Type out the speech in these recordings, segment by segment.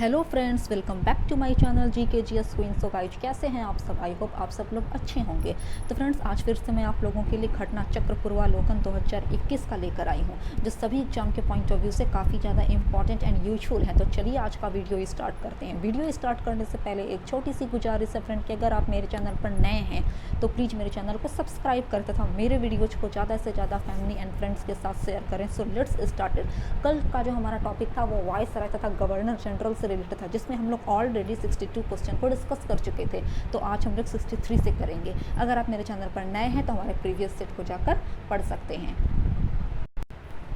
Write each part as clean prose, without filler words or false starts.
Hello friends, welcome back to my channel GKGS queen. So guys, कैसे हैं आप सब? आई होप आप सब लोग अच्छे होंगे। तो फ्रेंड्स, आज फिर से मैं आप लोगों के लिए घटना चक्र पूर्वालोकन 2021 का लेकर आई हूँ, जो सभी एग्जाम के पॉइंट ऑफ व्यू से काफ़ी ज़्यादा इंपॉर्टेंट एंड यूजफुल है। तो चलिए आज का वीडियो स्टार्ट करते हैं। वीडियो स्टार्ट करने से पहले एक छोटी सी गुजारिश है फ्रेंड कि अगर आप मेरे चैनल पर नए हैं तो प्लीज़ मेरे चैनल को सब्सक्राइब करें तथा मेरे वीडियोज़ को ज़्यादा से ज़्यादा फैमिली एंड फ्रेंड्स के साथ शेयर करें। So let's started. कल का जो हमारा टॉपिक था वो वायसराय तथा गवर्नर जनरल से रिलेटेड था, जिसमें हम लोग ऑलरेडी 62 क्वेश्चन को डिस्कस कर चुके थे। तो आज हम लोग 63 से करेंगे। अगर आप मेरे चैनल पर नए हैं तो हमारे प्रीवियस सेट को जाकर पढ़ सकते हैं।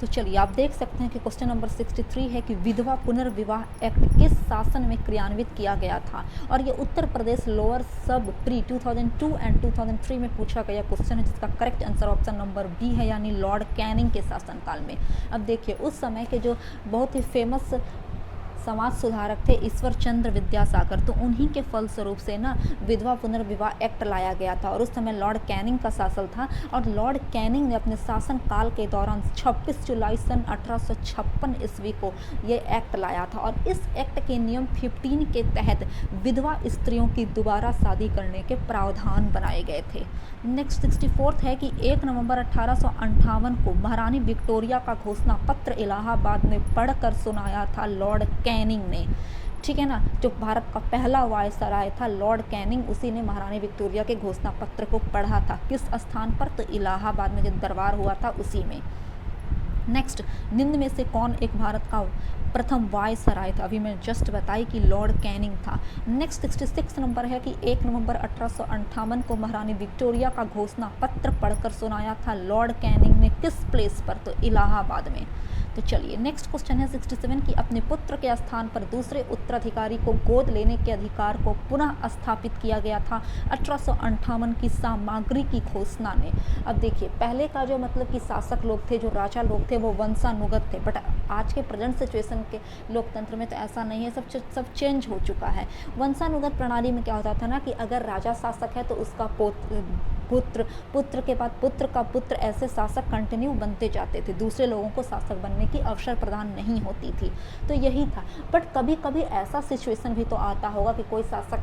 तो चलिए आप देख सकते हैं कि क्वेश्चन नंबर 63 है कि विधवा पुनर्विवाह एक्ट किस शासन में क्रियान्वित किया गया था। और ये Uttar Pradesh lower sub pre 2002 and 2003 में पूछा गया क्वेश्चन है, जिसका correct answer option number B है, यानी लॉर्ड कैनिंग के शासनकाल में। अब देखिए, उस समय के जो बहुत ही फेमस समाज सुधारक थे ईश्वर चंद्र विद्यासागर, तो उन्हीं के फलस्वरूप से ना विधवा पुनर्विवाह एक्ट लाया गया था। और उस समय लॉर्ड कैनिंग का शासन था, और लॉर्ड कैनिंग ने अपने शासन काल के दौरान 26 जुलाई सन 1856 ईस्वी को ये एक्ट लाया था। और इस एक्ट के नियम 15 के तहत विधवा स्त्रियों की दोबारा शादी करने के प्रावधान बनाए गए थे। नेक्स्ट 64 है कि 1 नवंबर 1858 को महारानी विक्टोरिया का घोषणा पत्र इलाहाबाद में पढ़कर सुनाया था लॉर्ड कैनिंग ने। ठीक है ना, जो भारत का पहला वायसराय था लॉर्ड कैनिंग, उसी ने महारानी विक्टोरिया के घोषणा पत्र को पढ़ा था। किस स्थान पर? तो इलाहाबाद में जो दरबार हुआ था उसी में। नेक्स्ट, निम्न में से कौन एक भारत का प्रथम वायसराय था? अभी मैं जस्ट बताई कि लॉर्ड कैनिंग था। नेक्स्ट 66 नंबर है कि 1 नवंबर 1858 को महारानी विक्टोरिया का घोषणा पत्र पढ़कर सुनाया था लॉर्ड कैनिंग ने। किस प्लेस पर? तो इलाहाबाद में। तो चलिए नेक्स्ट क्वेश्चन है 67 कि अपने पुत्र के स्थान पर दूसरे उत्तराधिकारी को गोद लेने के अधिकार को पुनः स्थापित किया गया था 1858 की सामग्री की घोषणा ने। अब देखिए, पहले का जो मतलब कि शासक लोग थे, जो राजा लोग थे, वो वंशानुगत थे। बट आज के प्रेजेंट सिचुएशन के लोकतंत्र में तो ऐसा नहीं है, सब चेंज हो चुका है। वंशानुगत प्रणाली में क्या होता था ना कि अगर राजा शासक है तो उसका पुत्र के बाद पुत्र का पुत्र, ऐसे शासक कंटिन्यू बनते जाते थे। दूसरे लोगों को शासक बनने की अवसर प्रदान नहीं होती थी। तो यही था। बट कभी कभी ऐसा सिचुएशन भी तो आता होगा कि कोई शासक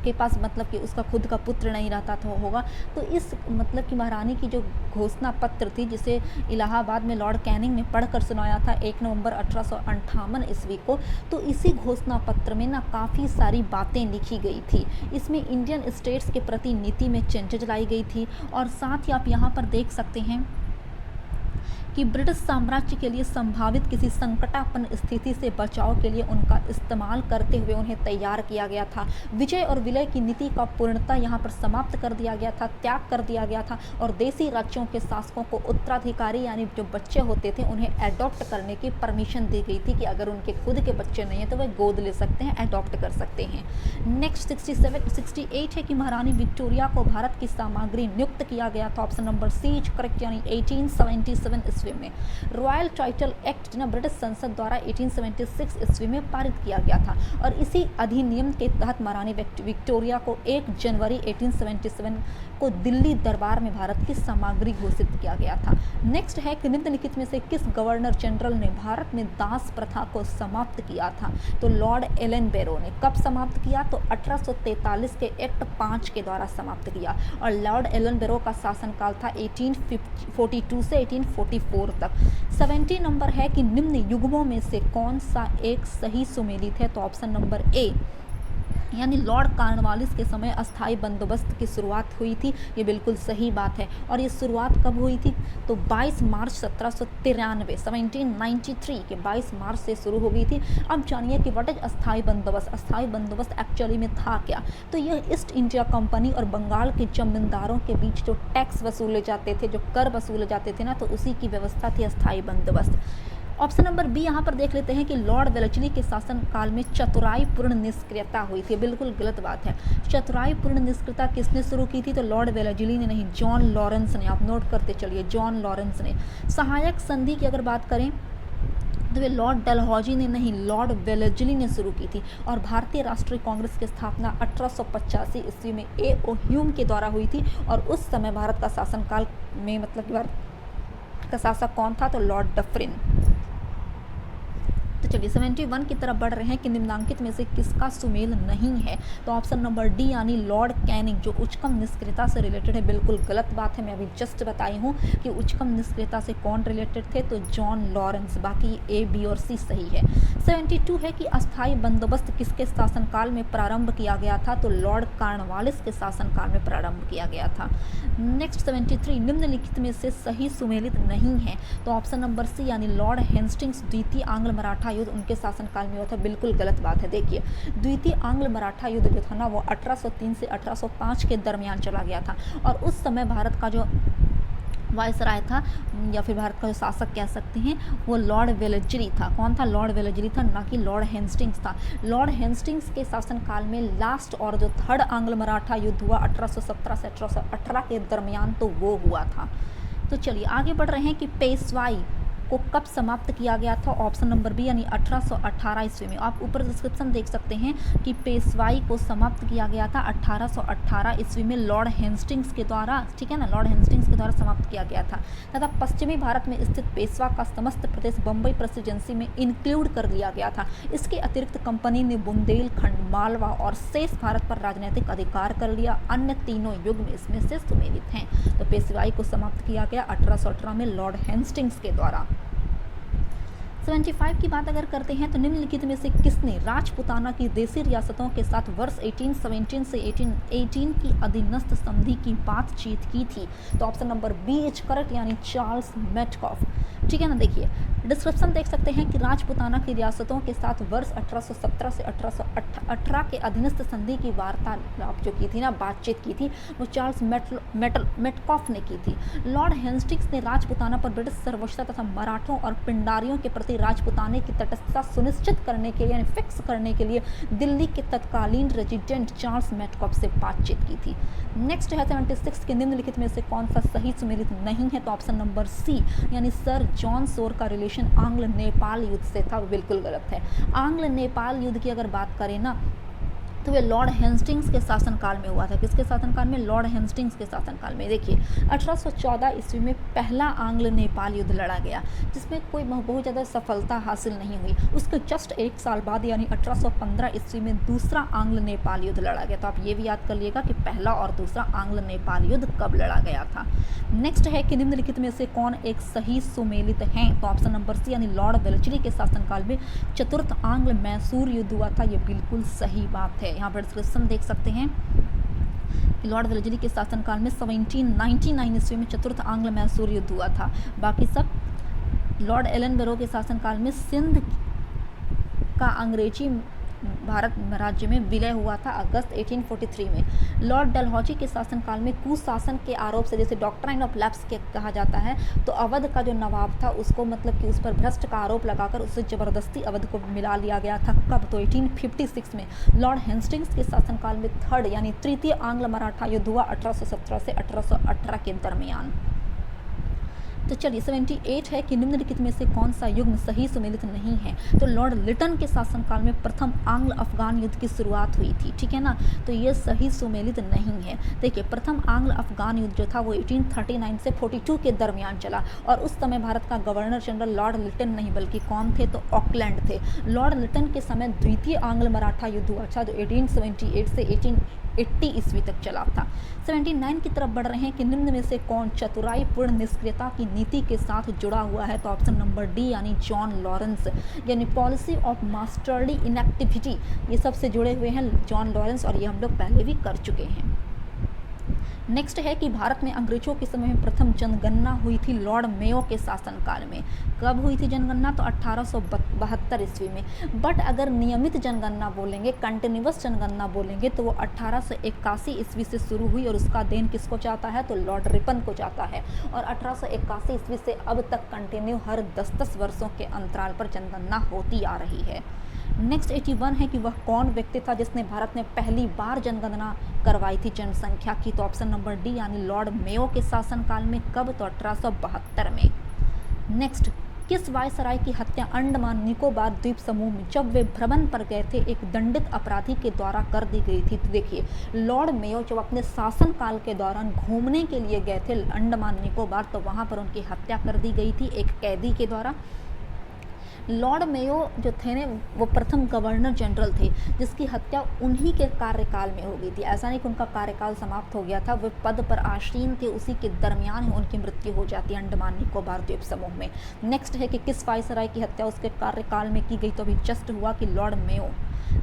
के पास मतलब कि उसका खुद का पुत्र नहीं रहता था होगा, तो इस मतलब कि महारानी की जो घोषणा पत्र थी, जिसे इलाहाबाद में लॉर्ड कैनिंग ने पढ़कर सुनाया था 1 नवंबर 1858 ईस्वी को, तो इसी घोषणा पत्र में ना काफ़ी सारी बातें लिखी गई थी। इसमें इंडियन स्टेट्स के प्रति नीति में चेंजेज लाई गई थी। और साथ ही आप यहाँ पर देख सकते हैं कि ब्रिटिश साम्राज्य के लिए संभावित किसी संकटापन्न स्थिति से बचाव के लिए उनका इस्तेमाल करते हुए उन्हें तैयार किया गया था। विजय और विलय की नीति का पूर्णतः यहाँ पर समाप्त कर दिया गया था, त्याग कर दिया गया था। और देसी राज्यों के शासकों को उत्तराधिकारी यानी जो बच्चे होते थे उन्हें एडॉप्ट करने की परमिशन दी गई थी कि अगर उनके खुद के बच्चे नहीं हैं तो वे गोद ले सकते हैं, एडॉप्ट कर सकते हैं। नेक्स्ट 68 है कि महारानी विक्टोरिया को भारत की सामग्री नियुक्त किया गया था। Option number C is correct, यानी 1877 ईस्वी में। रॉयल टाइटल एक्ट ना ब्रिटिश संसद द्वारा 1876 ईस्वी में पारित किया गया था। और इसी अधिनियम के तहत महारानी विक्टोरिया को 1 जनवरी 1877 को दिल्ली दरबार में भारत की सामग्री घोषित किया गया था। नेक्स्ट है कि निम्नलिखित में से किस गवर्नर जनरल ने भारत में दास प्रथा को समाप्त किया था? तो लॉर्ड एलन बेरो ने। कब समाप्त किया? तो 1843 के एक्ट 5 के द्वारा समाप्त किया। और लॉर्ड एलन बेरो का शासनकाल था 1842 से 1844 तक। 70 नंबर है कि निम्न युग्मों में से कौन सा एक सही सुमेलित है? तो ऑप्शन नंबर ए, यानी लॉर्ड कॉर्नवालिस के समय अस्थाई बंदोबस्त की शुरुआत हुई थी। ये बिल्कुल सही बात है। और ये शुरुआत कब हुई थी? तो 22 मार्च 1793 के 22 मार्च से शुरू हो गई थी। अब जानिए कि व्हाट इज अस्थाई बंदोबस्त। अस्थाई बंदोबस्त एक्चुअली में था क्या? तो यह ईस्ट इंडिया कंपनी और बंगाल के जमींदारों के बीच जो टैक्स वसूले जाते थे, जो कर वसूले जाते थे ना, तो उसी की व्यवस्था थी अस्थाई बंदोबस्त। ऑप्शन नंबर बी यहाँ पर देख लेते हैं कि लॉर्ड वेलेस्ली के शासनकाल में चतुराईपूर्ण निष्क्रियता हुई थी। बिल्कुल गलत बात है। चतुराईपूर्ण निष्क्रियता किसने शुरू की थी? तो लॉर्ड वेलेस्ली ने नहीं, जॉन लॉरेंस ने। आप नोट करते चलिए, जॉन लॉरेंस ने। सहायक संधि की अगर बात करें तो वे लॉर्ड डलहौजी ने नहीं, लॉर्ड वेलेस्ली ने शुरू की थी। और भारतीय राष्ट्रीय कांग्रेस की स्थापना 1885 ईस्वी में A.O. ह्यूम के द्वारा हुई थी। और उस समय भारत का शासनकाल में मतलब कि भारत का शासक कौन था? तो लॉर्ड डफरिन। चलिए 71 की तरफ बढ़ रहे हैं कि निम्नांकित में से किसका सुमेल नहीं है। तो ऑप्शन नंबर डी यानी लॉर्ड कैनिंग जो उच्चकम निष्क्रियता से रिलेटेड है, बिल्कुल गलत बात है। मैं अभी जस्ट बताई हूँ कि उच्चकम निष्क्रियता से कौन रिलेटेड थे, तो जॉन लॉरेंस। बाकी ए, बी और सी सही है। 72 है कि अस्थायी बंदोबस्त किसके शासनकाल में प्रारंभ किया गया था, तो लॉर्ड कॉर्नवालिस के शासनकाल में प्रारंभ किया गया था। नेक्स्ट 73 निम्नलिखित में से सही सुमेलित नहीं है, तो ऑप्शन नंबर सी यानी लॉर्ड हेस्टिंग्स द्वितीय आंग्ल मराठा युद्ध उनके शासनकाल में हुआ था, बिल्कुल गलत बात है। देखिए द्वितीय आंग्ल मराठा युद्ध जो था ना वो 1803 से 1805 के दरमियान चला गया था, और उस समय भारत का जो वायसराय था या फिर भारत का जो शासक कह सकते हैं वो लॉर्ड वेलेस्ली था। कौन था? लॉर्ड वेलेस्ली था, ना कि लॉर्ड हेस्टिंग्स था। लॉर्ड हेस्टिंग्स के शासनकाल में लास्ट और जो थर्ड आंग्ल मराठा युद्ध हुआ 1817 से 1818 के दरमियान, तो वो हुआ था। तो चलिए आगे बढ़ रहे हैं कि पेशवाई को कब समाप्त किया गया था। ऑप्शन नंबर बी यानी 1818 ईस्वी में। आप ऊपर डिस्क्रिप्शन देख सकते हैं कि पेशवाई को समाप्त किया गया था 1818 ईस्वी में लॉर्ड हेस्टिंग्स के द्वारा, ठीक है ना, लॉर्ड हेस्टिंग्स के द्वारा समाप्त किया गया था तथा पश्चिमी भारत में स्थित पेशवा का समस्त प्रदेश बम्बई प्रेसिडेंसी में इंक्लूड कर लिया गया था। इसके अतिरिक्त कंपनी ने बुंदेलखंड, मालवा और शेष भारत पर राजनीतिक अधिकार कर लिया। अन्य तीनों युग में इसमें से सुमेलित हैं। तो पेशवाई को समाप्त किया गया 1818 में लॉर्ड हेस्टिंग्स के द्वारा। 75 की बात अगर करते हैं तो निम्नलिखित में से किसने राजपुताना की देशी रियासतों के साथ वर्ष 1817 से 1818 की अधीनस्थ संधि की बातचीत की थी। तो option number B is correct यानी चार्ल्स मेटकॉफ। ठीक है ना, देखिए डिस्क्रिप्शन देख सकते हैं कि राजपुताना की रियासतों के साथ वर्ष 1817 से 1818 के अधीनस्थ संधि की वार्तालाप जो की थी ना, बातचीत की थी, वो चार्ल्स मेटकॉफ ने की थी। लॉर्ड हेस्टिंग्स ने राजपुताना पर ब्रिटिश सर्वोच्चता तथा मराठों और पिंडारियों के प्रति राजपुताने की तटस्थता सुनिश्चित करने के लिए यानी फिक्स करने के लिए दिल्ली के तत्कालीन रेजिडेंट चार्ल्स मेटकॉफ से बातचीत की थी। नेक्स्ट है 76 के निम्नलिखित में से कौन सा सही सुमेलित नहीं है, तो ऑप्शन नंबर सी यानी सर जॉन सोर का रिलेशन आंग्ल नेपाल युद्ध से था, वो बिल्कुल गलत है। आंग्ल नेपाल युद्ध की अगर बात करें ना तो वे लॉर्ड हेस्टिंग्स के शासनकाल में हुआ था। किसके शासनकाल में? लॉर्ड हेस्टिंग्स के शासनकाल में। देखिए 1814 ईस्वी में पहला आंग्ल नेपाल युद्ध लड़ा गया जिसमें कोई बहुत ज़्यादा सफलता हासिल नहीं हुई। उसके जस्ट एक साल बाद यानी 1815 ईस्वी में दूसरा आंग्ल नेपाल युद्ध लड़ा गया। तो आप ये भी याद कर लीजिएगा कि पहला और दूसरा आंग्ल नेपाल युद्ध कब लड़ा गया था। नेक्स्ट है कि निम्नलिखित में से कौन एक सही सुमेलित है, तो ऑप्शन नंबर सी यानी लॉर्ड वेलेस्ली के शासनकाल में चतुर्थ आंग्ल मैसूर युद्ध हुआ था। ये बिल्कुल सही बात है। यहाँ पर डिस्क्रिप्शन देख सकते हैं कि लॉर्ड वेलेस्ली के शासनकाल में 1799 ईस्वी में चतुर्थ आंग्ल मैसूर युद्ध हुआ था। बाकी सब लॉर्ड एलन बेरो के शासनकाल में सिंध का अंग्रेजी भारत राज्य में विलय हुआ था अगस्त 1843 में। लॉर्ड डलहौजी के शासनकाल में कुशासन के आरोप से, जैसे डॉक्ट्राइन ऑफ लैप्स के कहा जाता है, तो अवध का जो नवाब था उसको मतलब कि उस पर भ्रष्ट का आरोप लगाकर उससे ज़बरदस्ती अवध को मिला लिया गया था। कब? तो 1856 में। लॉर्ड हेस्टिंग्स के शासनकाल में थर्ड यानी तृतीय आंग्ल मराठा युद्ध हुआ 1817 से 1818 के दरमियान। तो चलिए 78 है कि निम्नलिखित में से कौन सा युग्म सही सुमेलित नहीं है, तो लॉर्ड लिटन के शासनकाल में प्रथम आंग्ल अफगान युद्ध की शुरुआत हुई थी। ठीक है ना, तो ये सही सुमेलित नहीं है। देखिए प्रथम आंग्ल अफगान युद्ध जो था वो 1839 से 42 के दरमियान चला, और उस समय भारत का गवर्नर जनरल लॉर्ड लिटन नहीं बल्कि कौन थे, तो ऑकलैंड थे। लॉर्ड लिटन के समय द्वितीय आंग्ल मराठा युद्ध हुआ था जो 1878 से 1880 ईस्वी तक चला था। 79 की तरफ बढ़ रहे हैं कि निम्न में से कौन चतुराईपूर्ण निष्क्रियता की नीति के साथ जुड़ा हुआ है, तो ऑप्शन नंबर डी यानी जॉन लॉरेंस, यानी पॉलिसी ऑफ मास्टरली इनएक्टिविटी, ये सबसे जुड़े हुए हैं जॉन लॉरेंस, और ये हम लोग पहले भी कर चुके हैं। नेक्स्ट है कि भारत में अंग्रेजों के समय में प्रथम जनगणना हुई थी लॉर्ड मेयो के शासनकाल में। कब हुई थी जनगणना, तो 1872 ईस्वी में। बट अगर नियमित जनगणना बोलेंगे, कंटिन्यूअस जनगणना बोलेंगे, तो वो 1881 ईस्वी से शुरू हुई, और उसका देन किसको जाता है, तो लॉर्ड रिपन को जाता है। और 1881 ईस्वी से अब तक कंटिन्यू हर 10-10 वर्षों के अंतराल पर जनगणना होती आ रही है। नेक्स्ट 81 है कि वह कौन व्यक्ति था जिसने भारत में पहली बार जनगणना करवाई थी जनसंख्या की, तो ऑप्शन नंबर डी यानी लॉर्ड मेयो के शासनकाल में। कब, तो 1872 में। नेक्स्ट, किस वायसराय की हत्या अंडमान निकोबार द्वीप समूह में जब वे भ्रमण पर गए थे एक दंडित अपराधी के द्वारा कर दी गई थी। तो देखिए लॉर्ड मेयो जब अपने शासनकाल के दौरान घूमने के लिए गए थे अंडमान निकोबार, तो वहाँ पर उनकी हत्या कर दी गई थी एक कैदी के द्वारा। लॉर्ड मेयो जो थे ने वो प्रथम गवर्नर जनरल थे जिसकी हत्या उन्हीं के कार्यकाल में हो गई थी। ऐसा नहीं कि उनका कार्यकाल समाप्त हो गया था, वे पद पर आसीन थे, उसी के दरमियान ही उनकी मृत्यु हो जाती है अंडमान निकोबार द्वीप समूह में। नेक्स्ट है कि किस वायसराय की हत्या उसके कार्यकाल में की गई, तो अभी जस्ट हुआ कि लॉर्ड मेयो।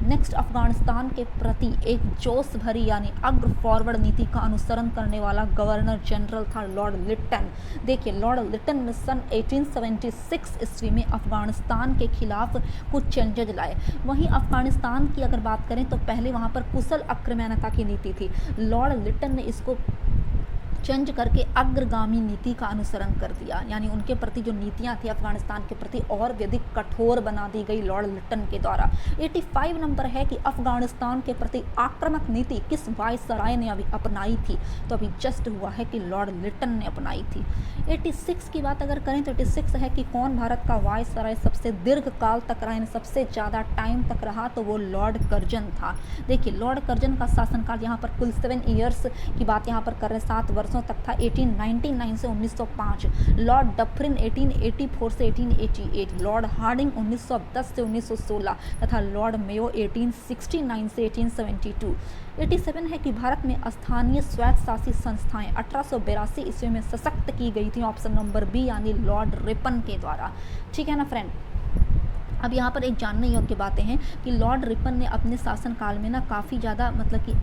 नेक्स्ट, अफगानिस्तान के प्रति एक जोश भरी यानी अग्र फॉरवर्ड नीति का अनुसरण करने वाला गवर्नर जनरल था लॉर्ड लिटन। देखिए, लॉर्ड लिटन ने सन 1876 ईस्वी में अफगानिस्तान के खिलाफ कुछ चेंजेज लाए। वहीं अफगानिस्तान की अगर बात करें तो पहले वहां पर कुशल आक्रमणता की नीति थी। लॉर्ड लिटन ने इसको चेंज करके अग्रगामी नीति का अनुसरण कर दिया, यानी उनके प्रति जो नीतियां थी अफगानिस्तान के प्रति और भी अधिक कठोर बना दी गई लॉर्ड लिटन के द्वारा। 85 नंबर है कि अफगानिस्तान के प्रति आक्रामक नीति किस वायसराय ने अभी अपनाई थी, तो अभी जस्ट हुआ है कि लॉर्ड लिटन ने अपनाई थी। 86 की बात अगर करें तो 86 है कि कौन भारत का वायसराय सबसे दीर्घ काल तक रहा, सबसे ज़्यादा टाइम तक रहा, तो वो लॉर्ड कर्जन था। देखिए, लॉर्ड कर्जन का शासनकाल यहाँ पर कुल 7 ईयर्स की बात यहाँ पर कर रहे हैं, 7 वर्षों तक था, 1899 से 1905। लॉर्ड डफरिन 1884 से 1888, लॉर्ड हार्डिंग 1910 से 1916 तथा लॉर्ड मेयो 1869 से 1872। 87 है कि भारत में स्थानीय स्वायत्तशासी संस्थाएं 1882 ईस्वी में सशक्त की गई थी, ऑप्शन नंबर बी यानी लॉर्ड रिपन के द्वारा। ठीक है ना फ्रेंड। अब यहाँ पर एक जानने योग्य बातें हैं कि लॉर्ड रिपन ने अपने शासनकाल में ना काफ़ी ज़्यादा मतलब कि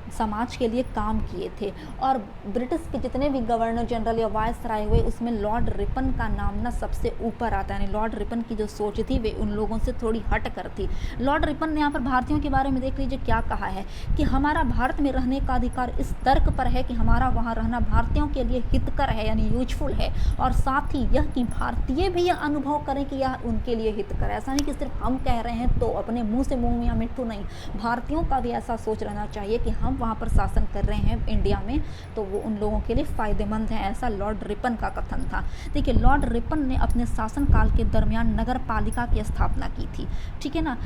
समाज के लिए काम किए थे, और ब्रिटिश के जितने भी गवर्नर जनरल या वायसराय हुए उसमें लॉर्ड रिपन का नाम ना सबसे ऊपर आता है, यानी लॉर्ड रिपन की जो सोच थी वे उन लोगों से थोड़ी हट कर थी। लॉर्ड रिपन ने यहाँ पर भारतीयों के बारे में देख लीजिए क्या कहा है कि हमारा भारत में रहने का अधिकार इस तर्क पर है कि हमारा वहाँ रहना भारतीयों के लिए हितकर है यानी यूजफुल है, और साथ ही यह कि भारतीय भी यह अनुभव करें कि यह उनके लिए हितकर है। ऐसा नहीं कि सिर्फ हम कह रहे हैं तो अपने मुँह से मुँह में या मिट्टू नहीं, भारतीयों का भी ऐसा सोच रहना चाहिए कि हम वहाँ पर शासन कर रहे हैं इंडिया में तो वो उन लोगों के लिए फ़ायदेमंद है, ऐसा लॉर्ड रिपन का कथन था। देखिए, लॉर्ड रिपन ने अपने शासनकाल के दरमियान नगर पालिका की स्थापना की थी। ठीक है ना।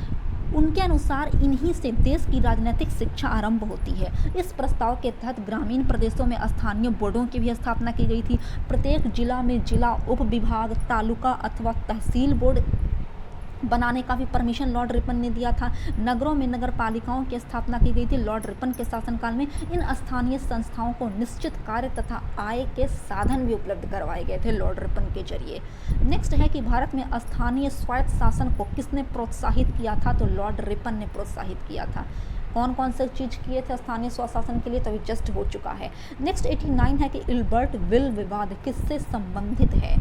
उनके अनुसार इन्हीं से देश की राजनीतिक शिक्षा आरंभ होती है। इस प्रस्ताव के तहत ग्रामीण प्रदेशों में स्थानीय बोर्डों की भी स्थापना की गई थी। प्रत्येक जिला में जिला उप विभाग, तालुका अथवा तहसील बोर्ड बनाने का भी परमिशन लॉर्ड रिपन ने दिया था। नगरों में नगर पालिकाओं की स्थापना की गई थी। लॉर्ड रिपन के शासनकाल में इन स्थानीय संस्थाओं को निश्चित कार्य तथा आय के साधन भी उपलब्ध करवाए गए थे लॉर्ड रिपन के जरिए। नेक्स्ट है कि भारत में स्थानीय स्वायत्त शासन को किसने प्रोत्साहित किया था, तो लॉर्ड रिपन ने प्रोत्साहित किया था। कौन कौन से चीज़ किए थे स्थानीय स्वशासन के लिए, तो अभी जस्ट हो चुका है। नेक्स्ट 89 है कि इल्बर्ट विल विवाद किससे संबंधित है,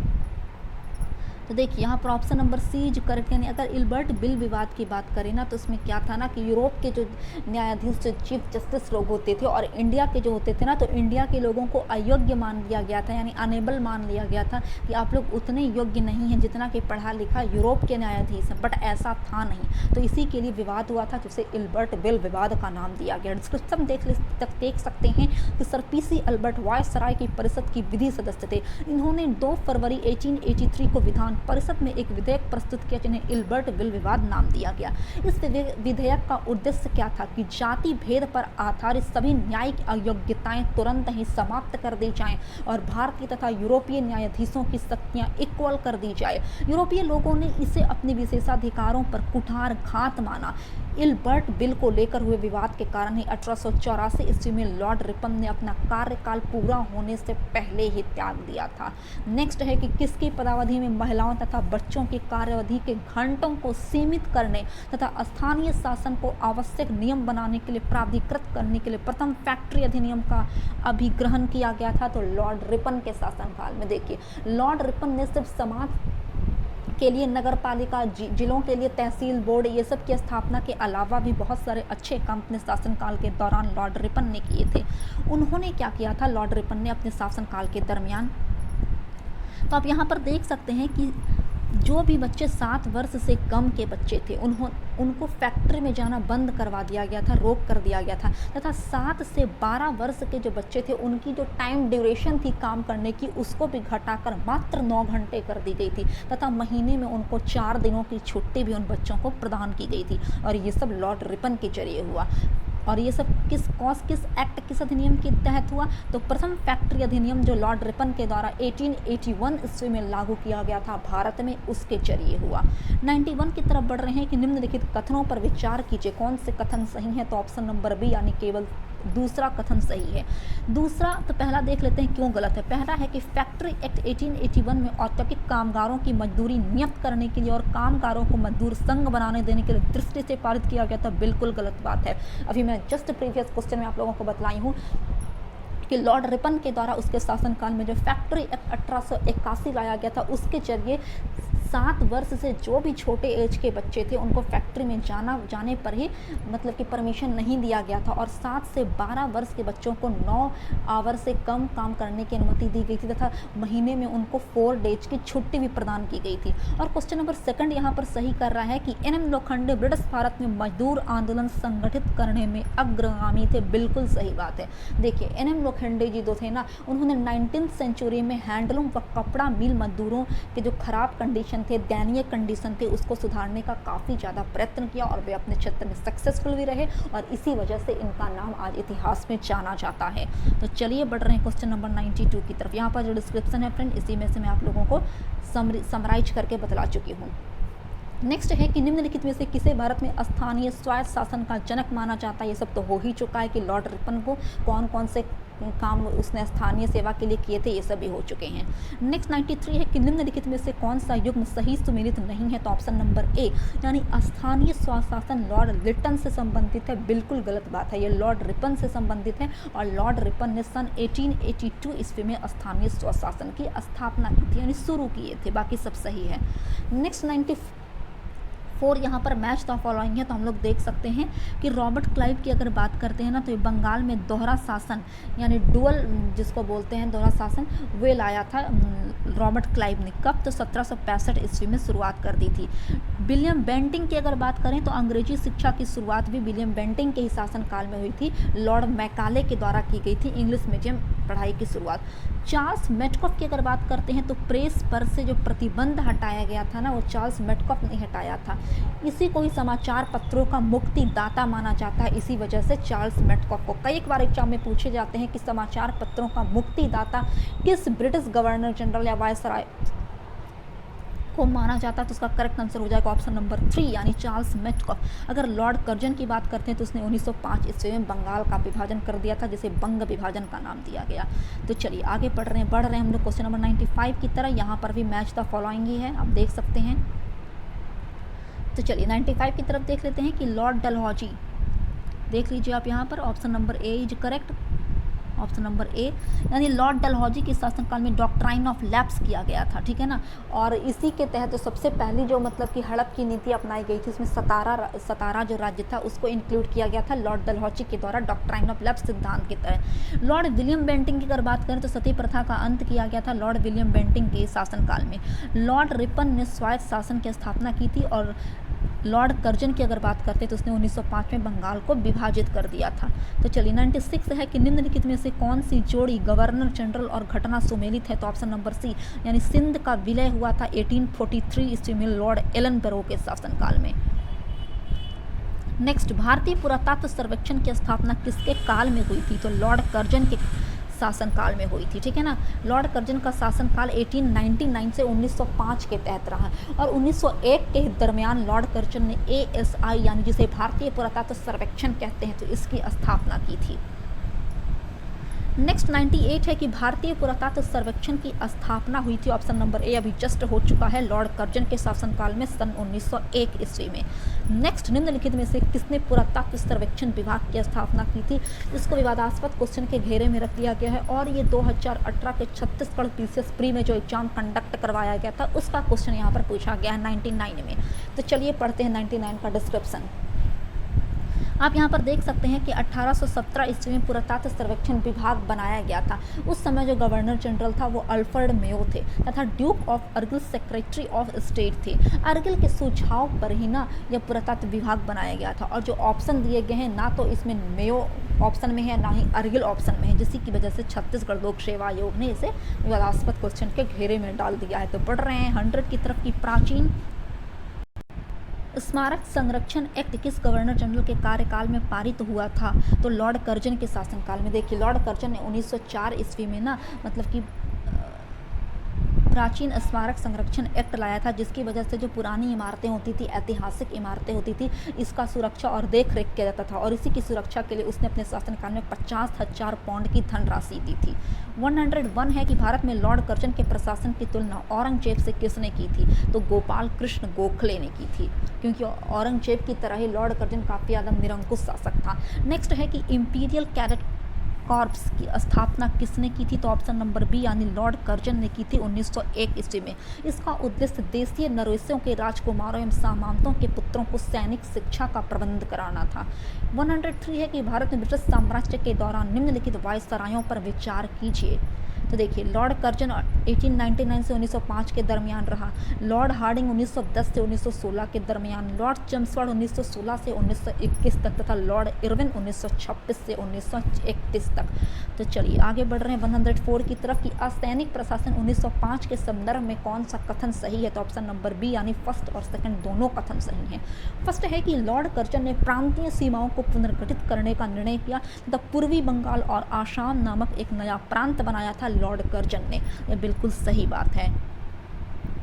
तो देखिए यहाँ पर ऑप्शन नंबर सी जो करेक्ट, यानी अगर इल्बर्ट बिल विवाद की बात करें ना तो उसमें क्या था ना कि यूरोप के जो न्यायाधीश जो चीफ जस्टिस लोग होते थे और इंडिया के जो होते थे ना, तो इंडिया के लोगों को अयोग्य मान लिया गया था, यानी अनेबल मान लिया गया था कि आप लोग उतने योग्य नहीं हैं जितना कि पढ़ा लिखा यूरोप के न्यायाधीश हैं, बट ऐसा था नहीं। तो इसी के लिए विवाद हुआ था जिसे इल्बर्ट बिल विवाद का नाम दिया गया। डिस्क्रिप्शन देख सकते हैं कि सर पीसी अल्बर्ट वायसराय की परिषद की विधि सदस्य थे। इन्होंने 2 फरवरी 1883 को विधान परिषद में एक विधेयक प्रस्तुत किया जिन्हें इल्बर्ट बिल विवाद नाम दिया गया। इस विधेयक का उद्देश्य क्या था कि जाति भेद पर आधारित सभी न्यायिक अयोग्यताएं तुरंत ही समाप्त कर दी जाएं और भारतीय तथा यूरोपीय न्यायाधीशों की शक्तियां इक्वल कर दी जाए। यूरोपीय लोगों ने इसे अपने विशेषाधिकारों पर कुठारघात माना। इल्बर्ट बिल को लेकर हुए विवाद के कारण ही 1884 ईस्वी में लॉर्ड रिपन ने अपना कार्यकाल पूरा होने से पहले ही त्याग दिया था। नेक्स्ट है कि किसकी पदावधि में महिलाओं तथा बच्चों की कार्यावधि के घंटों को सीमित करने तथा स्थानीय शासन को आवश्यक नियम बनाने के लिए प्राधिकृत करने के लिए प्रथम फैक्ट्री अधिनियम का अभिग्रहण किया गया था, तो लॉर्ड रिपन के शासनकाल में। देखिए, लॉर्ड रिपन ने सिर्फ समाज के लिए नगर पालिका, जिलों के लिए तहसील बोर्ड, ये सब की स्थापना के अलावा भी बहुत सारे अच्छे काम अपने शासनकाल के दौरान लॉर्ड रिपन ने किए थे। उन्होंने क्या किया था लॉर्ड रिपन ने अपने शासनकाल के दरमियान, तो आप यहाँ पर देख सकते हैं कि जो भी बच्चे 7 वर्ष से कम के बच्चे थे उनको फैक्ट्री में जाना बंद करवा दिया गया था, रोक कर दिया गया था, तथा 7 से 12 वर्ष के जो बच्चे थे उनकी जो टाइम ड्यूरेशन थी काम करने की उसको भी घटाकर मात्र 9 घंटे कर दी गई थी, तथा महीने में उनको 4 दिनों की छुट्टी भी उन बच्चों को प्रदान की गई थी। और ये सब लॉर्ड रिपन के जरिए हुआ। और ये सब किस एक्ट, किस अधिनियम के तहत हुआ? तो प्रथम फैक्ट्री अधिनियम जो लॉर्ड रिपन के द्वारा 1881 ईस्वी में लागू किया गया था भारत में, उसके जरिए हुआ। 91 की तरफ बढ़ रहे हैं कि निम्नलिखित कथनों पर विचार कीजिए, कौन से कथन सही है? तो ऑप्शन नंबर बी यानी केवल दूसरा कथन सही है। दूसरा तो पहला देख लेते हैं क्यों गलत है। पहला है कि फैक्ट्री एक्ट 1881 में औद्योगिक कामगारों की मजदूरी नियत करने के लिए और कामगारों को मजदूर संघ बनाने देने के लिए दृष्टि से पारित किया गया था। बिल्कुल गलत बात है। अभी मैं जस्ट प्रीवियस क्वेश्चन में आप लोगों को बतलाई हूँ कि लॉर्ड रिपन के द्वारा उसके शासनकाल में जो फैक्ट्री एक्ट 1881 लाया गया था, उसके जरिए 7 वर्ष से जो भी छोटे एज के बच्चे थे उनको फैक्ट्री में जाने पर ही मतलब कि परमिशन नहीं दिया गया था, और 7 से 12 वर्ष के बच्चों को 9 आवर से कम काम करने की अनुमति दी गई थी तथा महीने में उनको 4 डेज की छुट्टी भी प्रदान की गई थी। और क्वेश्चन नंबर 2 यहाँ पर सही कर रहा है कि एन.एम. लोखंडे ब्रिटिश भारत में मजदूर आंदोलन संगठित करने में अग्रगामी थे। बिल्कुल सही बात है। देखिए एन.एम. लोखंडे जी जो थे ना, उन्होंने 19वीं सेंचुरी में हैंडलूम व कपड़ा मिल मजदूरों के जो खराब कंडीशन थे, दयनीय कंडीशन थे, उसको सुधारने का काफ़ी ज़्यादा प्रयत्न किया और वे अपने क्षेत्र में सक्सेसफुल भी रहे, और इसी वजह से इनका नाम आज इतिहास में जाना जाता है। तो चलिए बढ़ रहे हैं क्वेश्चन नंबर 92 की तरफ। यहाँ पर जो डिस्क्रिप्शन है फ्रेंड, इसी में से मैं आप लोगों को समराइज करके बतला चुकी हूँ। नेक्स्ट है कि निम्नलिखित में से किसे भारत में स्थानीय स्वायत्त शासन का जनक माना जाता है? ये सब तो हो ही चुका है कि लॉर्ड रिपन को कौन कौन से काम उसने स्थानीय सेवा के लिए किए थे, ये सब भी हो चुके हैं। नेक्स्ट 93 है कि निम्नलिखित में से कौन सा युग्म सही सुमेलित नहीं है? तो ऑप्शन नंबर ए यानी स्थानीय स्वशासन लॉर्ड लिटन से संबंधित है। बिल्कुल गलत बात है, ये लॉर्ड रिपन से संबंधित है, और लॉर्ड रिपन ने सन 1882 ईस्वी में स्थानीय स्वशासन की स्थापना की थी, यानी शुरू किए थे। बाकी सब सही है। नेक्स्ट 94 यहाँ पर मैच द फॉलोइंग है, तो हम लोग देख सकते हैं कि रॉबर्ट क्लाइव की अगर बात करते हैं ना, तो ये बंगाल में दोहरा शासन यानी डुअल जिसको बोलते हैं दोहरा शासन, वे लाया था रॉबर्ट क्लाइव ने। कब? तो 1765 ईस्वी में शुरुआत कर दी थी। विलियम बेंटिंग की अगर बात करें तो अंग्रेजी शिक्षा की शुरुआत भी विलियम बेंटिंग के ही शासनकाल में हुई थी। लॉर्ड मैकाले के द्वारा की गई थी इंग्लिश मीडियम पढ़ाई की शुरुआत। चार्ल्स मेटकॉफ की अगर बात करते हैं तो प्रेस पर से जो प्रतिबंध हटाया गया था ना, वो चार्ल्स मेटकॉफ ने हटाया था। इसी को ही समाचार पत्रों का मुक्तिदाता माना जाता है। इसी वजह से चार्ल्स मेटकॉफ को कई बार एग्जाम में पूछे जाते हैं कि समाचार पत्रों का मुक्तिदाता किस ब्रिटिश गवर्नर जनरल या वायसराय को माना जाता है? तो उसका करेक्ट आंसर हो जाएगा ऑप्शन नंबर 3 यानी चार्ल्स मेटकॉफ। अगर लॉर्ड कर्जन की बात करते हैं तो उसने 1905 ईस्वी में बंगाल का विभाजन कर दिया था, जिसे बंग विभाजन का नाम दिया गया। तो चलिए आगे बढ़ रहे हैं हम लोग क्वेश्चन नंबर 95 की तरह। यहाँ पर भी मैच द फॉलोइंग ही है, आप देख सकते हैं। तो चलिए 95 की तरफ देख लेते हैं कि लॉर्ड डलहौजी, देख लीजिए आप यहाँ पर option number A is correct. Option number A यानी लॉर्ड डलहौजी के शासनकाल में डॉक्ट्राइन ऑफ लैप्स किया गया था, ठीक है ना। और इसी के तहत तो सबसे पहली जो मतलब कि हड़प की नीति अपनाई गई थी, उसमें सतारा जो राज्य था उसको इंक्लूड किया गया था लॉर्ड डलहौजी के द्वारा डॉक्ट्राइन ऑफ लैप्स सिद्धांत के तहत। लॉर्ड विलियम बेंटिंग की अगर बात करें तो सती प्रथा का अंत किया गया था लॉर्ड विलियम बेंटिंग के शासनकाल में। लॉर्ड रिपन ने स्वायत्त शासन की स्थापना की थी, और लॉर्ड कर्जन की अगर बात करते तो उसने 1905 में बंगाल को विभाजित कर दिया था। तो चलिए 96 है कि निम्नलिखित में से कौन सी जोड़ी गवर्नर जनरल और घटना सुमेलित है? तो ऑप्शन नंबर सी यानी सिंध का विलय हुआ था 1843 ईस्वी में लॉर्ड एलनबरो के शासनकाल में। नेक्स्ट, भारतीय पुरातत्व सर्वेक्षण की स्थापना किसके काल में हुई थी? तो लॉर्ड कर्जन के शासनकाल में हुई थी, ठीक है ना। लॉर्ड कर्जन का शासनकाल 1899 से 1905 के तहत रहा, और 1901 के दरमियान लॉर्ड कर्जन ने ASI यानी जिसे भारतीय पुरातत्व सर्वेक्षण कहते हैं, तो इसकी स्थापना की थी। नेक्स्ट 98 है कि भारतीय पुरातत्व सर्वेक्षण की स्थापना हुई थी, ऑप्शन नंबर ए अभी जस्ट हो चुका है लॉर्ड कर्जन के शासनकाल में सन 1901 ईस्वी में। नेक्स्ट, निम्नलिखित में से किसने पुरातत्व सर्वेक्षण विभाग की स्थापना की थी? इसको विवादास्पद क्वेश्चन के घेरे में रख दिया गया है, और ये 2018 के छत्तीसगढ़ PCS प्री में जो एग्जाम कंडक्ट करवाया गया था उसका क्वेश्चन यहाँ पर पूछा गया है 99 में। तो चलिए पढ़ते हैं 99 का डिस्क्रिप्शन। आप यहाँ पर देख सकते हैं कि 1817 ईस्वी में पुरातत्व सर्वेक्षण विभाग बनाया गया था। उस समय जो गवर्नर जनरल था वो अल्फ्रेड मेयो थे, तथा Duke of Argyll Secretary of State थे। अर्गिल के सुझाव पर ही ना यह पुरातत्व विभाग बनाया गया था, और जो ऑप्शन दिए गए हैं ना तो इसमें मेयो ऑप्शन में है ना ही अर्गिल ऑप्शन में है, जिसकी की वजह से छत्तीसगढ़ लोक सेवा आयोग ने इसे विवादास्पद क्वेश्चन के घेरे में डाल दिया है। तो पढ़ रहे हैं 100 की तरफ की प्राचीन स्मारक संरक्षण एक्ट किस गवर्नर जनरल के कार्यकाल में पारित हुआ था? तो लॉर्ड कर्जन के शासनकाल में। देखिए लॉर्ड कर्जन ने 1904 ईस्वी में ना मतलब कि प्राचीन स्मारक संरक्षण एक्ट लाया था, जिसकी वजह से जो पुरानी इमारतें होती थी, ऐतिहासिक इमारतें होती थी, इसका सुरक्षा और देख रेख किया जाता था और इसी की सुरक्षा के लिए उसने अपने शासनकाल में 50,000 पाउंड की धनराशि दी थी। 101 है कि भारत में लॉर्ड कर्जन के प्रशासन की तुलना औरंगजेब से किसने की थी? तो गोपाल कृष्ण गोखले ने की थी, क्योंकि औरंगजेब की तरह ही लॉर्ड कर्जन काफ़ी ज़्यादा निरंकुश शासक था। नेक्स्ट है कि इंपीरियल कैडेट कॉर्प्स की स्थापना किसने की थी? तो ऑप्शन नंबर बी यानी लॉर्ड कर्जन ने की थी 1901 ईस्वी में। इसका उद्देश्य देशीय नरेशों के राजकुमारों एवं सामंतों के पुत्रों को सैनिक शिक्षा का प्रबंध कराना था। 103 है कि भारत में ब्रिटिश साम्राज्य के दौरान निम्नलिखित वायसरायों पर विचार कीजिए। तो देखिए लॉर्ड कर्जन 1899 से 1905 के दरमियान रहा, लॉर्ड हार्डिंग 1910 से 1916 के दरमियान, लॉर्ड चेम्सफोर्ड 1916 से 1921 तक तथा लॉर्ड इरविन 1926 से 1931 तक। तो चलिए आगे बढ़ रहे हैं 104 की तरफ कि असैनिक प्रशासन 1905 के संदर्भ में कौन सा कथन सही है? तो ऑप्शन नंबर बी यानी फर्स्ट और सेकंड दोनों कथन सही हैं। फर्स्ट है कि लॉर्ड कर्जन ने प्रांतीय सीमाओं को पुनर्गठित करने का निर्णय किया तथा पूर्वी बंगाल और आसाम नामक एक नया प्रांत बनाया था लॉर्ड कर्जन ने। यह बिल्कुल सही बात है।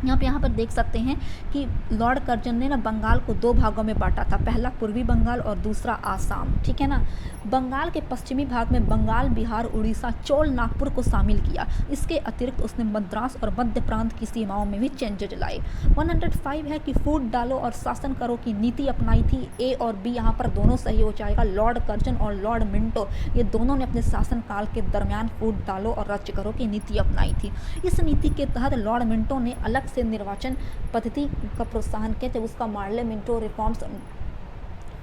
यहाँ पर देख सकते हैं कि लॉर्ड कर्जन ने ना बंगाल को दो भागों में बांटा था, पहला पूर्वी बंगाल और दूसरा आसाम, ठीक है ना। बंगाल के पश्चिमी भाग में बंगाल, बिहार, उड़ीसा, चोल, नागपुर को शामिल किया। इसके अतिरिक्त उसने मद्रास और मध्य प्रांत की सीमाओं में भी चेंजेज लाए। 105 है कि फूट डालो और शासन करो की नीति अपनाई थी। ए और बी यहाँ पर दोनों सही हो जाएगा। लॉर्ड कर्जन और लॉर्ड मिंटो ये दोनों ने अपने शासनकाल के दरमियान फूट डालो और राज्य करो की नीति अपनाई थी। इस नीति के तहत लॉर्ड मिंटो ने अलग से निर्वाचन पद्धति का प्रोत्साहन किया। जब उसका मार्ले मिंटो रिफॉर्म्स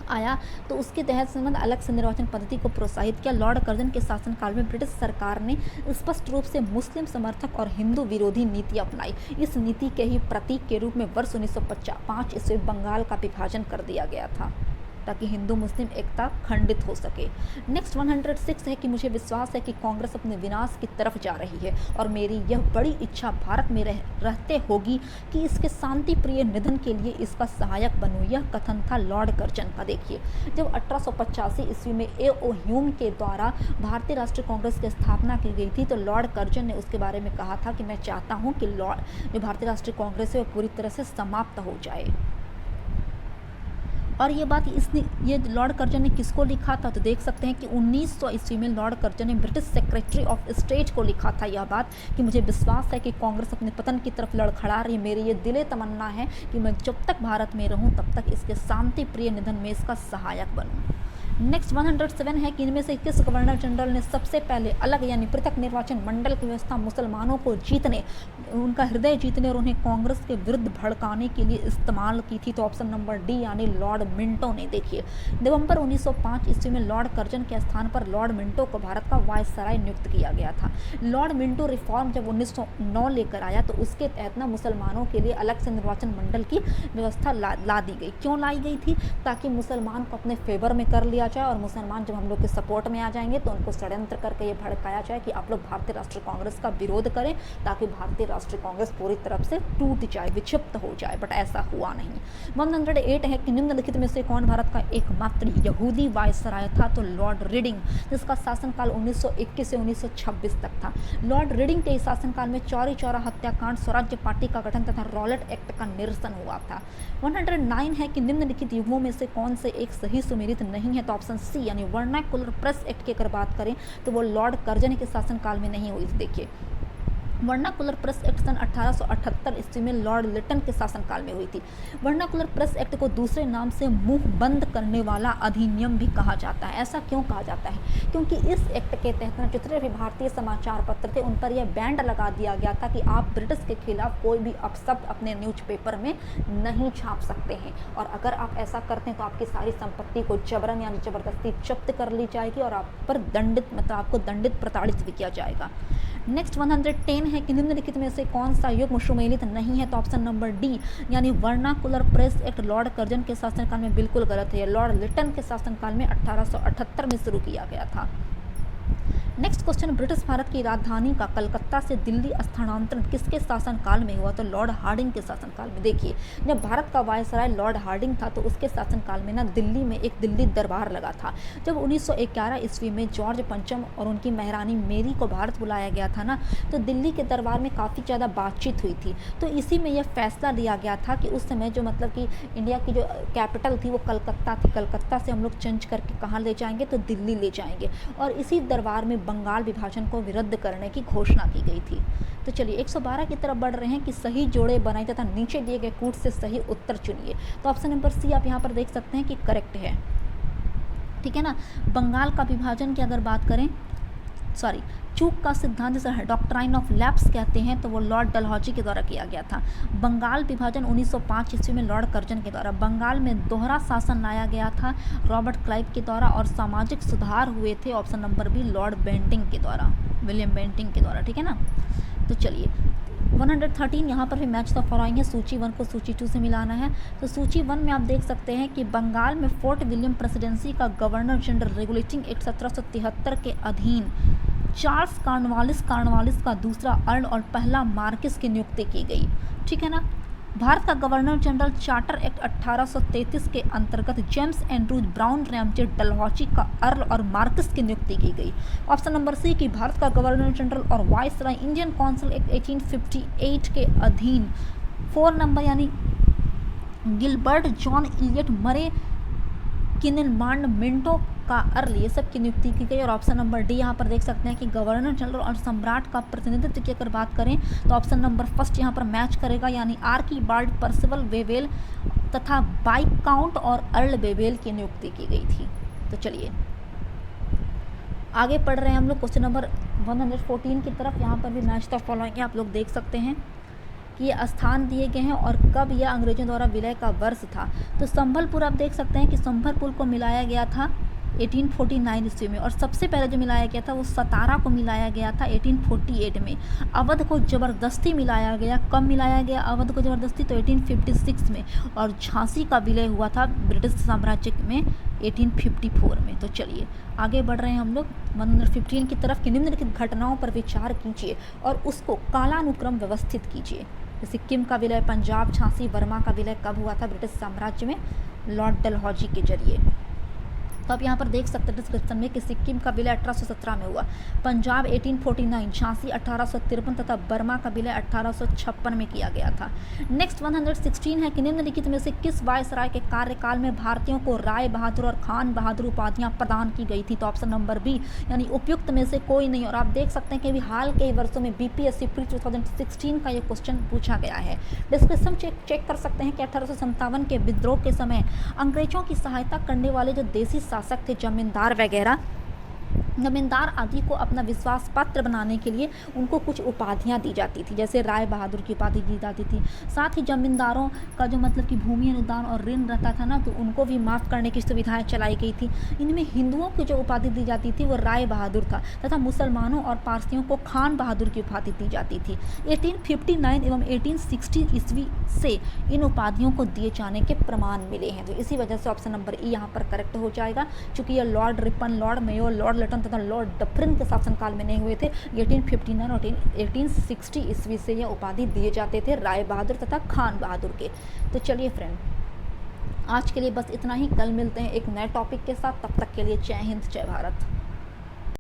आया तो उसके तहत संबंध अलग से निर्वाचन पद्धति को प्रोत्साहित किया। लॉर्ड कर्जन के शासनकाल में ब्रिटिश सरकार ने स्पष्ट रूप से मुस्लिम समर्थक और हिंदू विरोधी नीति अपनाई। इस नीति के ही प्रतीक के रूप में वर्ष 1905 ईस्वी बंगाल का विभाजन कर दिया गया था ताकि हिंदू मुस्लिम एकता खंडित हो सके। नेक्स्ट 106 है कि मुझे विश्वास है कि कांग्रेस अपने विनाश की तरफ जा रही है और मेरी यह बड़ी इच्छा भारत में रहते होगी कि इसके शांति प्रिय निधन के लिए इसका सहायक बनूं। यह कथन था लॉर्ड कर्जन का। देखिए जब 1885 ईस्वी में ए.ओ. ह्यूम के द्वारा भारतीय राष्ट्रीय कांग्रेस की स्थापना की गई थी तो लॉर्ड कर्जन ने उसके बारे में कहा था कि मैं चाहता हूँ कि जो भारतीय राष्ट्रीय कांग्रेस है वह पूरी तरह से समाप्त हो जाए। और ये बात ये लॉर्ड कर्जन ने किसको लिखा था? तो देख सकते हैं कि 1900 ईस्वी में लॉर्ड कर्जन ने ब्रिटिश सेक्रेटरी ऑफ स्टेट को लिखा था यह बात कि मुझे विश्वास है कि कांग्रेस अपने पतन की तरफ लड़खड़ा रही है। मेरी ये दिले तमन्ना है कि मैं जब तक भारत में रहूं तब तक इसके शांति प्रिय निधन में इसका सहायक बनूं। नेक्स्ट 107 है कि इनमें से किस गवर्नर जनरल ने सबसे पहले अलग यानी पृथक निर्वाचन मंडल की व्यवस्था मुसलमानों को जीतने, उनका हृदय जीतने और उन्हें कांग्रेस के विरुद्ध भड़काने के लिए इस्तेमाल की थी? तो ऑप्शन नंबर डी यानी लॉर्ड मिंटो ने। देखिए नवंबर 1905 ईस्वी में लॉर्ड कर्जन के स्थान पर लॉर्ड मिंटो को भारत का वायसराय नियुक्त किया गया था। लॉर्ड मिंटो रिफॉर्म जब 1909 लेकर आया तो उसके तहत ना मुसलमानों के लिए अलग से निर्वाचन मंडल की व्यवस्था ला दी गई। क्यों लाई गई थी? ताकि मुसलमान को अपने फेवर में कर लिया जाए और मुसलमान जब हम लोग के सपोर्ट में आ जाएंगे तो उनको षड्यंत्र करके ये भड़काया जाए कि आप लोग भारतीय राष्ट्रीय कांग्रेस का विरोध करें ताकि भारतीय राष्ट्रीय कांग्रेस पूरी तरफ से टूट जाए, विक्षिप्त हो जाए, बट ऐसा हुआ नहीं। 108 है कि निम्नलिखित में से कौन भारत का एकमात्र यहूदी वायसराय था? तो लॉर्ड रीडिंग, जिसका शासनकाल 1921 से 1926 तक था। लॉर्ड रीडिंग के शासनकाल में चौरी चौरा हत्याकांड, स्वराज्य पार्टी का गठन तथा रॉलेट एक्ट का निरसन हुआ था। 109 है कि निम्नलिखित युगों में से कौन से एक सही सुमेलित नहीं है? तो ऑप्शन सी यानी वर्नाकुलर प्रेस एक्ट की अगर बात करें तो वो लॉर्ड कर्जन के शासनकाल में नहीं हुई। देखिए वर्नाकुलर प्रेस एक्ट सन 1878 ईस्वी में लॉर्ड लिटन के शासनकाल में हुई थी। वर्नाकुलर प्रेस एक्ट को दूसरे नाम से मुंह बंद करने वाला अधिनियम भी कहा जाता है। ऐसा क्यों कहा जाता है? क्योंकि इस एक्ट के तहत जितने भी भारतीय समाचार पत्र थे उन पर यह बैंड लगा दिया गया था कि आप ब्रिटिश के खिलाफ कोई भी अपशब्द अपने न्यूज़पेपर में नहीं छाप सकते हैं और अगर आप ऐसा करते हैं तो आपकी सारी संपत्ति को जबरन यानी जबरदस्ती जब्त कर ली जाएगी और आप पर आपको दंडित प्रताड़ित भी किया जाएगा। नेक्स्ट 110 है कि निम्नलिखित में से कौन सा युग्म सुमेलित नहीं है? तो ऑप्शन नंबर डी यानी vernacular press act Lord Curzon के शासनकाल में बिल्कुल गलत है। लॉर्ड लिटन के शासनकाल में 1878 में शुरू किया गया था। नेक्स्ट क्वेश्चन, ब्रिटिश भारत की राजधानी का कलकत्ता से दिल्ली स्थानांतरण किसके शासनकाल में हुआ? तो लॉर्ड हार्डिंग के शासनकाल में। देखिए, जब भारत का वायसराय लॉर्ड हार्डिंग था तो उसके शासनकाल में ना दिल्ली में एक दिल्ली दरबार लगा था। जब 1911 ईस्वी में जॉर्ज पंचम और उनकी महारानी मेरी को भारत बुलाया गया था ना, तो दिल्ली के दरबार में काफ़ी ज़्यादा बातचीत हुई थी। तो इसी में यह फैसला लिया गया था कि उस समय जो मतलब कि इंडिया की जो कैपिटल थी वो कलकत्ता थी, कलकत्ता से हम लोग चेंज करके कहाँ ले जाएंगे? तो दिल्ली ले जाएंगे। और इसी दरबार में बंगाल विभाजन को रद्द करने की घोषणा की गई थी। तो चलिए 112 की तरफ बढ़ रहे हैं कि सही जोड़े बनाए तथा नीचे दिए गए कूट से सही उत्तर चुनिए। तो ऑप्शन नंबर सी आप यहाँ पर देख सकते हैं कि करेक्ट है, ठीक है ना। बंगाल का विभाजन की अगर बात करें, चूक का सिद्धांत जिसे डॉक्ट्राइन ऑफ लैप्स कहते हैं, तो वो लॉर्ड डलहौजी के द्वारा किया गया था। बंगाल विभाजन 1905 ईस्वी में लॉर्ड कर्जन के द्वारा। बंगाल में दोहरा शासन लाया गया था रॉबर्ट क्लाइव के द्वारा और सामाजिक सुधार हुए थे, option number B, lord Bentinck के द्वारा, विलियम बेंटिंग के द्वारा, ठीक है ना। तो चलिए 113 यहाँ पर भी मैच द फॉलोइंग है, सूची 1 को सूची 2 से मिलाना है। तो सूची 1 में आप देख सकते हैं कि बंगाल में फोर्ट विलियम प्रेसिडेंसी का गवर्नर जनरल रेगुलेटिंग एक्ट 1773 के अधीन चार्ल्स कार्नवालिस का दूसरा अर्ल और पहला मार्किस की नियुक्ति की गई, ठीक है ना। भारत का गवर्नर जनरल चार्टर एक्ट 1833 के अंतर्गत James Andrews brown Ramsay Dalhousie का अर्ल और मार्किस की नियुक्ति की गई। ऑप्शन नंबर सी कि भारत का गवर्नर जनरल और वाइसराय इंडियन काउंसिल एक्ट 1858 के अधीन 4 नंबर यानी गिलबर्ट जॉन इलियट मरे किनेलमांड मिंटो का अर्ल, ये सब की नियुक्ति की गई। और ऑप्शन नंबर डी यहाँ पर देख सकते हैं कि गवर्नर जनरल और सम्राट का प्रतिनिधित्व की अगर बात करें तो ऑप्शन नंबर फर्स्ट यहाँ पर मैच करेगा, यानी आर्कीबाल्ड पर्सिवल वेवेल तथा वाइकाउंट और अर्ल वेवेल की नियुक्ति की गई थी। तो चलिए आगे पढ़ रहे हैं हम लोग क्वेश्चन नंबर 114 की तरफ। यहाँ पर भी मैच द फॉलोइंग आप लोग देख सकते हैं कि ये स्थान दिए गए हैं और कब यह अंग्रेजों द्वारा विलय का वर्ष था। तो संभलपुर आप देख सकते हैं कि संभलपुर को मिलाया गया था 1849 ईस्वी में, और सबसे पहले जो मिलाया गया था वो सतारा को मिलाया गया था 1848 में। अवध को ज़बरदस्ती मिलाया गया, कब मिलाया गया अवध को ज़बरदस्ती? तो 1856 में। और झांसी का विलय हुआ था ब्रिटिश साम्राज्य में 1854 में। तो चलिए आगे बढ़ रहे हैं हम लोग 115 की तरफ कि निम्नलिखित घटनाओं पर विचार कीजिए और उसको कालानुक्रम व्यवस्थित कीजिए। सिक्किम का विलय, पंजाब, झांसी, बर्मा का विलय कब हुआ था ब्रिटिश साम्राज्य में? लॉर्ड डलहौजी के जरिए। तो आप यहाँ पर देख सकते हैं डिस्क्रिप्शन में कि सिक्किम का विलय 1817 में हुआ, पंजाब 1849, झांसी 1853 तथा बर्मा का विलय 1856 में किया गया था। नेक्स्ट 116 है कि निम्नलिखित में से किस वायसराय के कार्यकाल में भारतीयों को राय बहादुर और खान बहादुर उपाधियाँ प्रदान की गई थी? तो ऑप्शन नंबर बी यानी उपयुक्त में से कोई नहीं। और आप देख सकते हैं कि अभी हाल के वर्षों में बीपीएससी प्री 2016 का ये क्वेश्चन पूछा गया है। डिस्क्रिप्शन चेक कर सकते हैं कि 1857 के विद्रोह के समय अंग्रेजों की सहायता करने वाले जो देसी शासक थे, जमींदार वगैरह, जमींदार आदि को अपना विश्वास पात्र बनाने के लिए उनको कुछ उपाधियां दी जाती थी, जैसे राय बहादुर की उपाधि दी जाती थी। साथ ही जमींदारों का जो मतलब कि भूमि अनुदान और ऋण रहता था ना, तो उनको भी माफ़ करने की सुविधाएं चलाई गई थी। इनमें हिंदुओं की जो उपाधि दी जाती थी वो राय बहादुर था तथा मुसलमानों और पारसियों को खान बहादुर की उपाधि दी जाती थी। 1859 एवं 1860 ईस्वी से इन उपाधियों को दिए जाने के प्रमाण मिले हैं। तो इसी वजह से ऑप्शन नंबर ई यहाँ पर करेक्ट हो जाएगा, क्योंकि ये lord Ripon, lord Mayo, lord Lytton तथा लॉर्ड डफरिन के शासनकाल में नहीं हुए थे। 1859 और 1860 ईस्वी से यह उपाधि दिए जाते थे राय बहादुर तथा खान बहादुर के। तो चलिए फ्रेंड, आज के लिए बस इतना ही। कल मिलते हैं एक नए टॉपिक के साथ। तब तक के लिए जय हिंद, जय भारत।